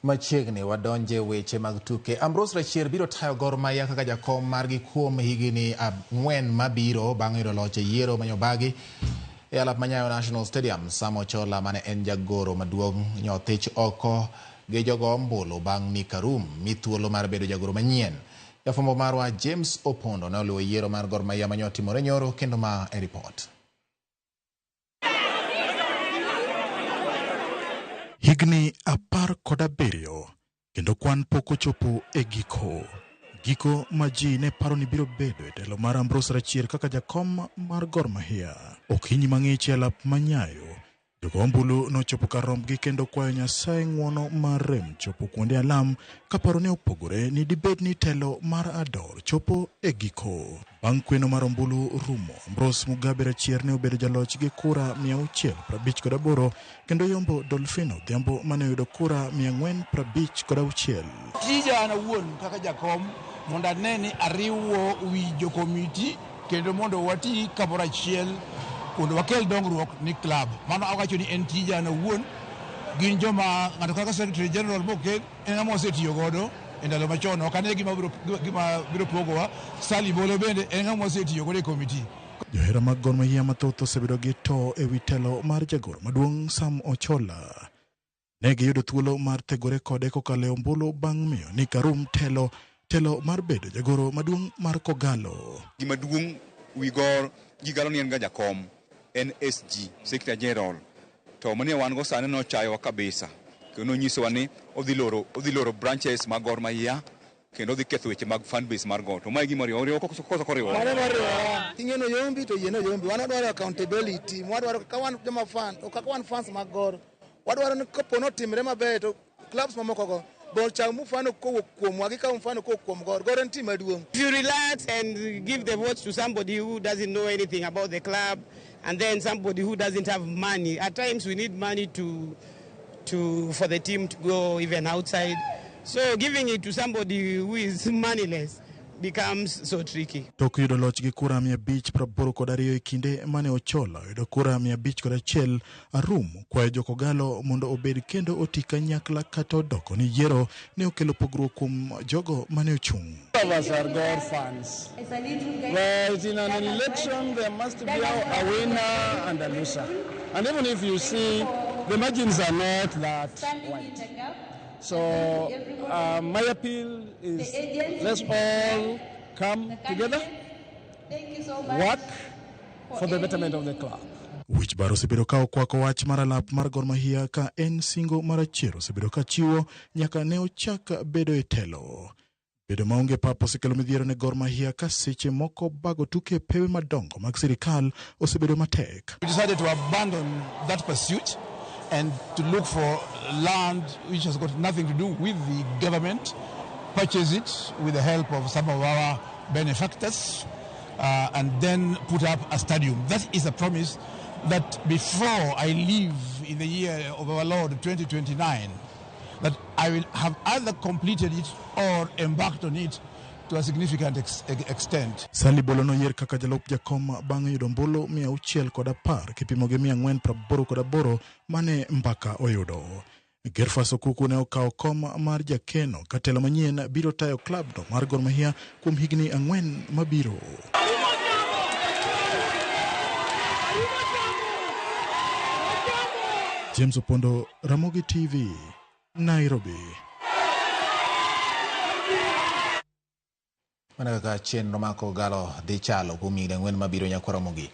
Machiegni wadonje weche mag tuke. Ambrose Rachier biro tayo Gor Mahia kaka jakom margi kuom higni 4 mabiro bang' yudo loch e yiero manyobagi e alap Manyayo National Stadium. Samo Chola mane en jagoro maduong' nyothich oko gi jogo ombulu bang' ni Karum mi thuolo mar bedo jagoro manyien. Jafwambo marwa James Opondo ne oluwo yiero mar Gor Mahia manyotimore nyoro kendo ma e report. Higni 17 kendo kwan pok ochopo e giko ma ji ne paro ni biro bedo e telo mar Ambrose Rachier kaka jakom mar Gor Mahia. Okinyi mang'ich e alap Manyayo, jogo ombulu nochopo kar rombgi kendo kwayo Nyasaye ng'wono mar rem chopo kuonde alam ka paro ne opogore ni dibed ni telo mar ador chopo e giko. Bang' kweno mar ombulu rumo, Ambrose Mugabe Rachier ne obedo jaloch gi kura 658 kendo yombo Dolphino Odhiambo mane oyudo kura 456. Tija an awuon kaka jakom mondo ane ni ariwo wi jokomiti kendo mondo wati kamoro achiel mondo wakel dongruok ni club. Mano awacho ni en tija an awuon. Gin joma ng'ato kaka Secretary General mokel en ng'ama osetiyo godo e ndalo machon. Ok ane gima biro pogowa. Sali Bolo bende en ng'ama osetiyo godo e komiti. Johera mag Gor Mahia mathoth osebedo gi to e wi telo mar jagoro maduong' Sam Ochola. Ne giyudo thuolo mar thegore kode kokalo e ombulu bang' miyo ni Karum telo mar bedo jagoro maduong' mar Kogalo. Gima duong' wi Gor gigalo ni en ga jakom, en SG, Secretary General. To mane wan go sane no chayo kabisa. Kendo nyisowa ni odhi loro branches mag Gor Mahia kendo odhi ketho weche mag fan base mar Gor. To mai gima riwo koso koriwo. Ingeno yombi to yeno yombi. Wan dwaro accountability. Wadwaro ka wan joma fan, o kaka wan fans mag Gor. Wadwaro ni kopo no timre maber to clubs mamoko go. Bon cha mufano ko kuom wagi ka mfano ko kuom Gor en team maduong'. If you relax and give the votes to somebody who doesn't know anything about the club and then somebody who doesn't have money, at times we need money for the team to go even outside. So giving it to somebody who is moneyless becomes so tricky. Tok yudo loch gi kura 582 e kinde mane Ochola yudo kura 501, Arum kwayo jokogalo mondo obed kendo otika nyakla kata odoko ni yiero ne okelo pogruok kuom jogo mane ochung'. All of us are God fans. But in an election there must be a winner and a loser. And even if you see the margins are not that wide. So my appeal is let's all come together, work for the betterment of the club. Wich bar osebedo ka okwako wach mar alap mar Gor Mahia ka en singo mar Rachier osebedo ka chiwo nyaka ne ochak bedo e telo. Bedo maonge pap osekelo midhiero ne Gor Mahia ka seche moko bago tuke pewe madongo mag sirikal osebedo matek. We decided to abandon that pursuit and to look for land which has got nothing to do with the government, purchase it with the help of some of our benefactors, and then put up a stadium. That is a promise that before I leave in the year of our Lord 2029, that I will have either completed it or embarked on it to a significant extent. Sali Bolo no yer kaka jalup jakom bang' yudo ombulu 610 kipimo gi 488 mane mbaka oyudo. Gerfas Okuku ne okawo kom mar jakeno ka telo manyien biro tayo klab no mar Gor Mahia kuom higni 4 mabiro. James Opondo, Ramogi TV, Nairobi. Mana kaka chenro ma Kogalo dhi chalo kuom higni 4 mabiro nyaka Ramogi.